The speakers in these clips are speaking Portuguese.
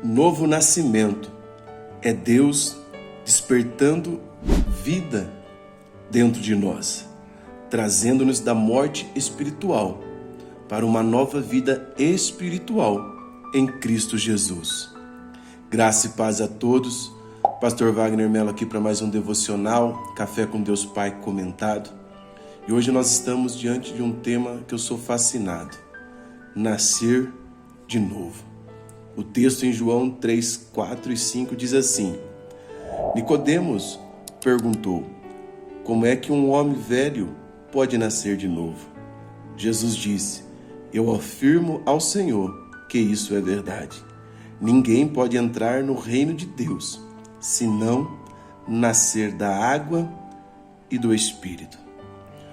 Novo nascimento é Deus despertando vida dentro de nós, trazendo-nos da morte espiritual para uma nova vida espiritual em Cristo Jesus. Graça e paz a todos. Pastor Wagner Mello aqui para mais um devocional, Café com Deus Pai comentado. E hoje nós estamos diante de um tema que eu sou fascinado: nascer de novo. O texto em João 3, 4 e 5 diz assim: Nicodemos perguntou: como é que um homem velho pode nascer de novo? Jesus disse: eu afirmo ao Senhor que isso é verdade. Ninguém pode entrar no reino de Deus senão nascer da água e do Espírito.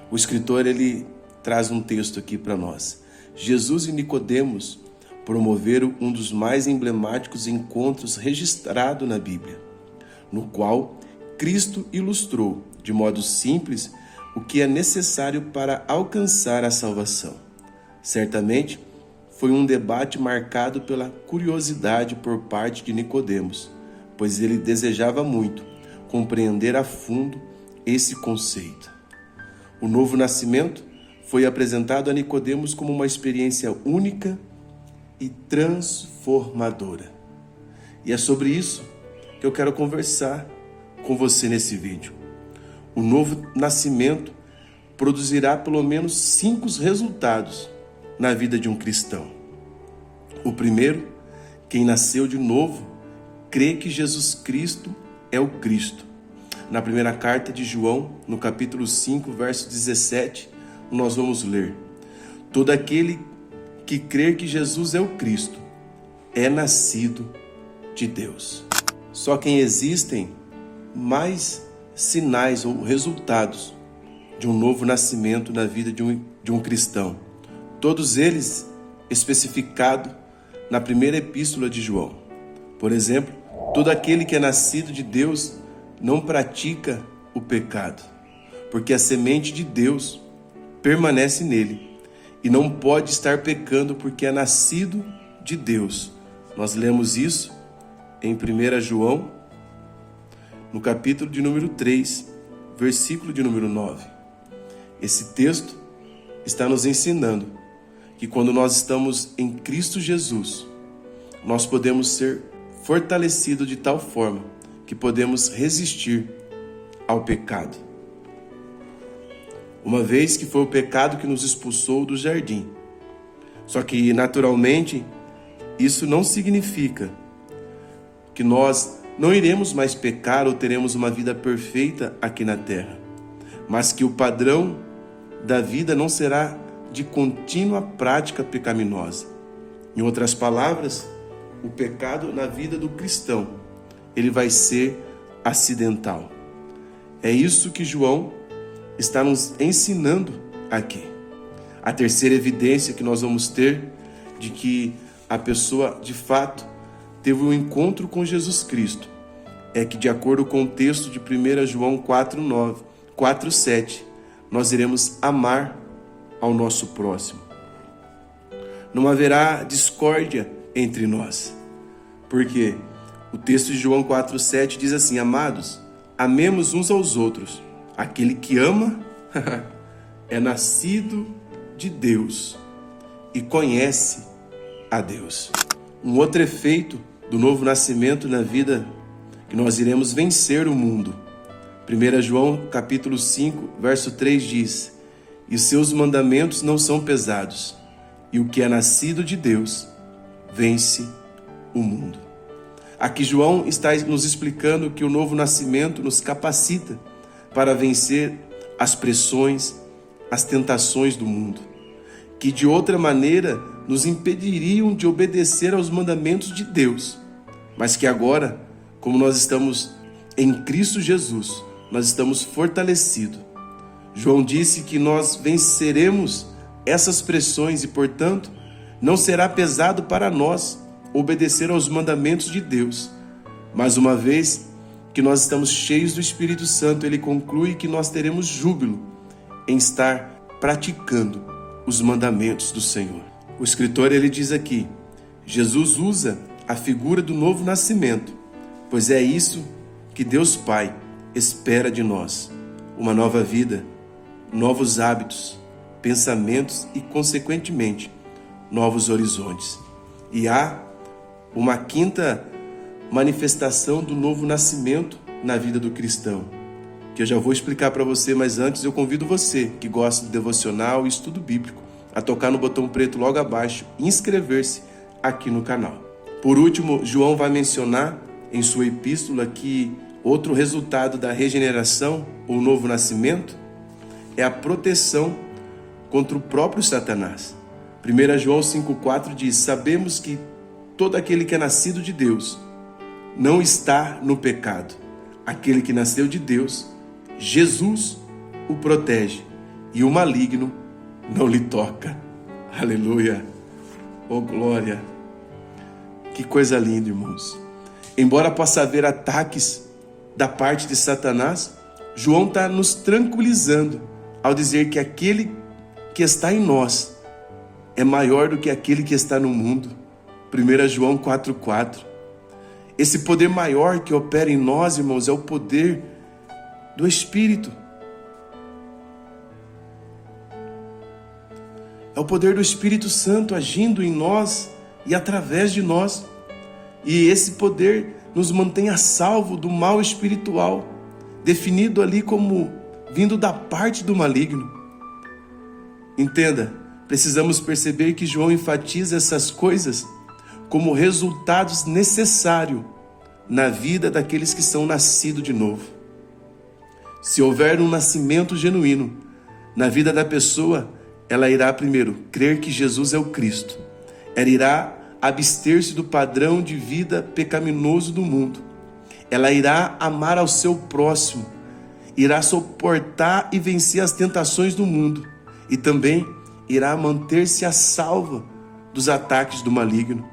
O escritor ele traz um texto aqui para nós. Jesus e Nicodemos promoveram um dos mais emblemáticos encontros registrados na Bíblia, no qual Cristo ilustrou de modo simples o que é necessário para alcançar a salvação. Certamente foi um debate marcado pela curiosidade por parte de Nicodemos, pois ele desejava muito compreender a fundo esse conceito. O novo nascimento foi apresentado a Nicodemos como uma experiência única e transformadora. E é sobre isso que eu quero conversar com você nesse vídeo. O novo nascimento produzirá pelo menos 5 resultados na vida de um cristão. O primeiro, quem nasceu de novo, crê que Jesus Cristo é o Cristo. Na primeira carta de João, no capítulo 5, verso 17, nós vamos ler: todo aquele que crer que Jesus é o Cristo é nascido de Deus. Só que existem mais sinais ou resultados de um novo nascimento na vida de um cristão. Todos eles especificados na primeira epístola de João. Por exemplo, todo aquele que é nascido de Deus não pratica o pecado, porque a semente de Deus permanece nele e não pode estar pecando porque é nascido de Deus. Nós lemos isso em 1 João, no capítulo de número 3, versículo de número 9. Esse texto está nos ensinando que quando nós estamos em Cristo Jesus, nós podemos ser fortalecidos de tal forma que podemos resistir ao pecado. Uma vez que foi o pecado que nos expulsou do jardim. Só que, naturalmente, isso não significa que nós não iremos mais pecar ou teremos uma vida perfeita aqui na terra, mas que o padrão da vida não será de contínua prática pecaminosa. Em outras palavras, o pecado na vida do cristão, ele vai ser acidental. É isso que João está nos ensinando aqui. A terceira evidência que nós vamos ter de que a pessoa, de fato, teve um encontro com Jesus Cristo é que, de acordo com o texto de 1 João 4:7, nós iremos amar ao nosso próximo. Não haverá discórdia entre nós, porque o texto de João 4:7 diz assim: amados, amemos uns aos outros. Aquele que ama é nascido de Deus e conhece a Deus. Um outro efeito do novo nascimento na vida que nós iremos vencer o mundo. 1 João capítulo 5, verso 3 diz: e os seus mandamentos não são pesados, e o que é nascido de Deus vence o mundo. Aqui João está nos explicando que o novo nascimento nos capacita para vencer as pressões, as tentações do mundo, que de outra maneira nos impediriam de obedecer aos mandamentos de Deus, mas que agora, como nós estamos em Cristo Jesus, nós estamos fortalecidos. João disse que nós venceremos essas pressões e, portanto, não será pesado para nós obedecer aos mandamentos de Deus. Mas uma vez que nós estamos cheios do Espírito Santo, ele conclui que nós teremos júbilo em estar praticando os mandamentos do Senhor. O escritor ele diz aqui: Jesus usa a figura do novo nascimento, pois é isso que Deus Pai espera de nós: uma nova vida, novos hábitos, pensamentos e, consequentemente, novos horizontes. E há uma quinta manifestação do novo nascimento na vida do cristão, que eu já vou explicar para você, mas antes eu convido você que gosta de devocional e estudo bíblico a tocar no botão preto logo abaixo e inscrever-se aqui no canal. Por último, João vai mencionar em sua epístola que outro resultado da regeneração ou novo nascimento é a proteção contra o próprio Satanás. 1 João 5,4 diz: sabemos que todo aquele que é nascido de Deus não está no pecado. Aquele que nasceu de Deus, Jesus o protege e o maligno não lhe toca. Aleluia! Oh glória! Que coisa linda, irmãos! Embora possa haver ataques da parte de Satanás, João está nos tranquilizando ao dizer que aquele que está em nós é maior do que aquele que está no mundo. 1 João 4,4. Esse poder maior que opera em nós, irmãos, é o poder do Espírito. É o poder do Espírito Santo agindo em nós e através de nós. E esse poder nos mantém a salvo do mal espiritual, definido ali como vindo da parte do maligno. Entenda, precisamos perceber que João enfatiza essas coisas como resultados necessários na vida daqueles que são nascidos de novo. Se houver um nascimento genuíno na vida da pessoa, ela irá primeiro crer que Jesus é o Cristo. Ela irá abster-se do padrão de vida pecaminoso do mundo. Ela irá amar ao seu próximo, irá suportar e vencer as tentações do mundo e também irá manter-se a salvo dos ataques do maligno.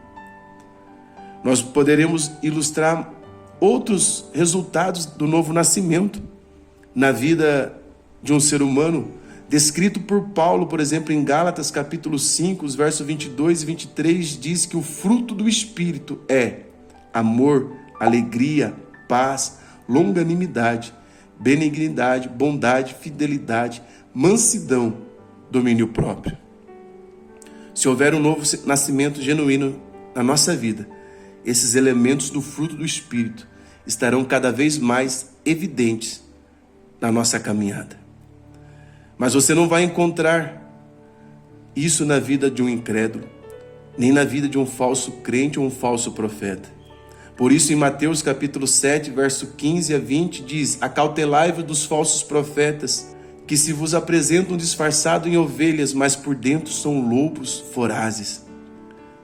Nós poderemos ilustrar outros resultados do novo nascimento na vida de um ser humano, descrito por Paulo, por exemplo, em Gálatas capítulo 5, os versos 22 e 23, diz que o fruto do Espírito é amor, alegria, paz, longanimidade, benignidade, bondade, fidelidade, mansidão, domínio próprio. Se houver um novo nascimento genuíno na nossa vida, esses elementos do fruto do Espírito estarão cada vez mais evidentes na nossa caminhada. Mas você não vai encontrar isso na vida de um incrédulo, nem na vida de um falso crente ou um falso profeta. Por isso, em Mateus capítulo 7, verso 15 a 20, diz: acautelai-vos dos falsos profetas, que se vos apresentam disfarçados em ovelhas, mas por dentro são lobos vorazes.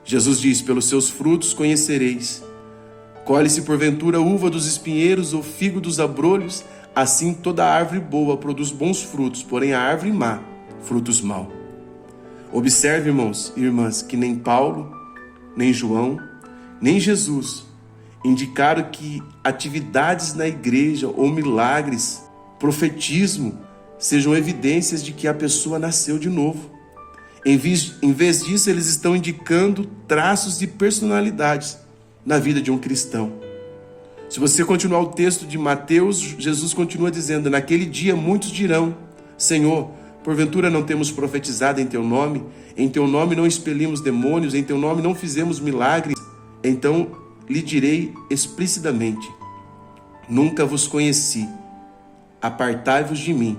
Jesus diz: pelos seus frutos conhecereis. Colhe-se porventura uva dos espinheiros ou figo dos abrolhos? Assim toda árvore boa produz bons frutos, porém a árvore má, frutos maus. Observe, irmãos e irmãs, que nem Paulo, nem João, nem Jesus indicaram que atividades na igreja ou milagres, profetismo, sejam evidências de que a pessoa nasceu de novo. Em vez disso, eles estão indicando traços de personalidades na vida de um cristão. Se você continuar o texto de Mateus, Jesus continua dizendo: naquele dia muitos dirão: Senhor, porventura não temos profetizado em teu nome não expelimos demônios, em teu nome não fizemos milagres? Então lhe direi explicitamente: nunca vos conheci, apartai-vos de mim,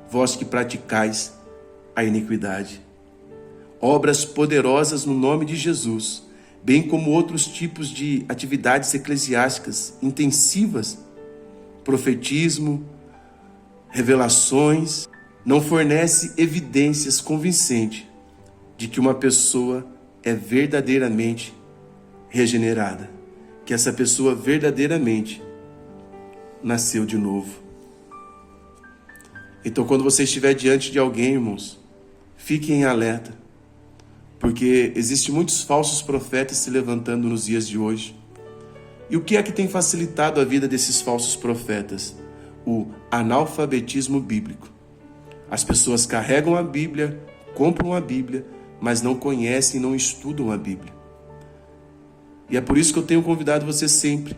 vós que praticais a iniquidade. Obras poderosas no nome de Jesus, bem como outros tipos de atividades eclesiásticas intensivas, profetismo, revelações, não fornece evidências convincentes de que uma pessoa é verdadeiramente regenerada, que essa pessoa verdadeiramente nasceu de novo. Então, quando você estiver diante de alguém, irmãos, fiquem em alerta, porque existem muitos falsos profetas se levantando nos dias de hoje. E o que é que tem facilitado a vida desses falsos profetas? O analfabetismo bíblico. As pessoas carregam a Bíblia, compram a Bíblia, mas não conhecem e não estudam a Bíblia. E é por isso que eu tenho convidado você sempre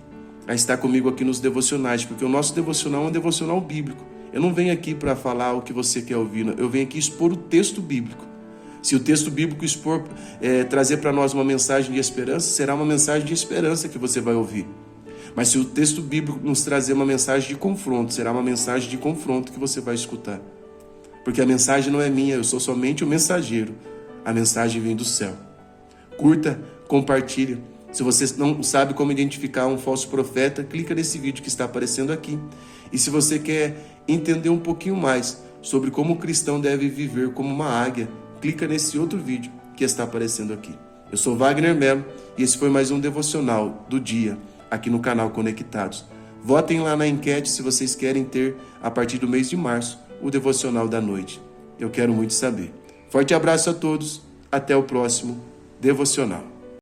a estar comigo aqui nos devocionais, porque o nosso devocional é um devocional bíblico. Eu não venho aqui para falar o que você quer ouvir, eu venho aqui expor o texto bíblico. Se o texto bíblico trazer para nós uma mensagem de esperança, será uma mensagem de esperança que você vai ouvir. Mas se o texto bíblico nos trazer uma mensagem de confronto, será uma mensagem de confronto que você vai escutar. Porque a mensagem não é minha, eu sou somente o mensageiro. A mensagem vem do céu. Curta, compartilhe. Se você não sabe como identificar um falso profeta, clica nesse vídeo que está aparecendo aqui. E se você quer entender um pouquinho mais sobre como o cristão deve viver como uma águia, clica nesse outro vídeo que está aparecendo aqui. Eu sou Wagner Mello e esse foi mais um devocional do dia aqui no canal Conectados. Votem lá na enquete se vocês querem ter, a partir do mês de março, o devocional da noite. Eu quero muito saber. Forte abraço a todos, até o próximo devocional.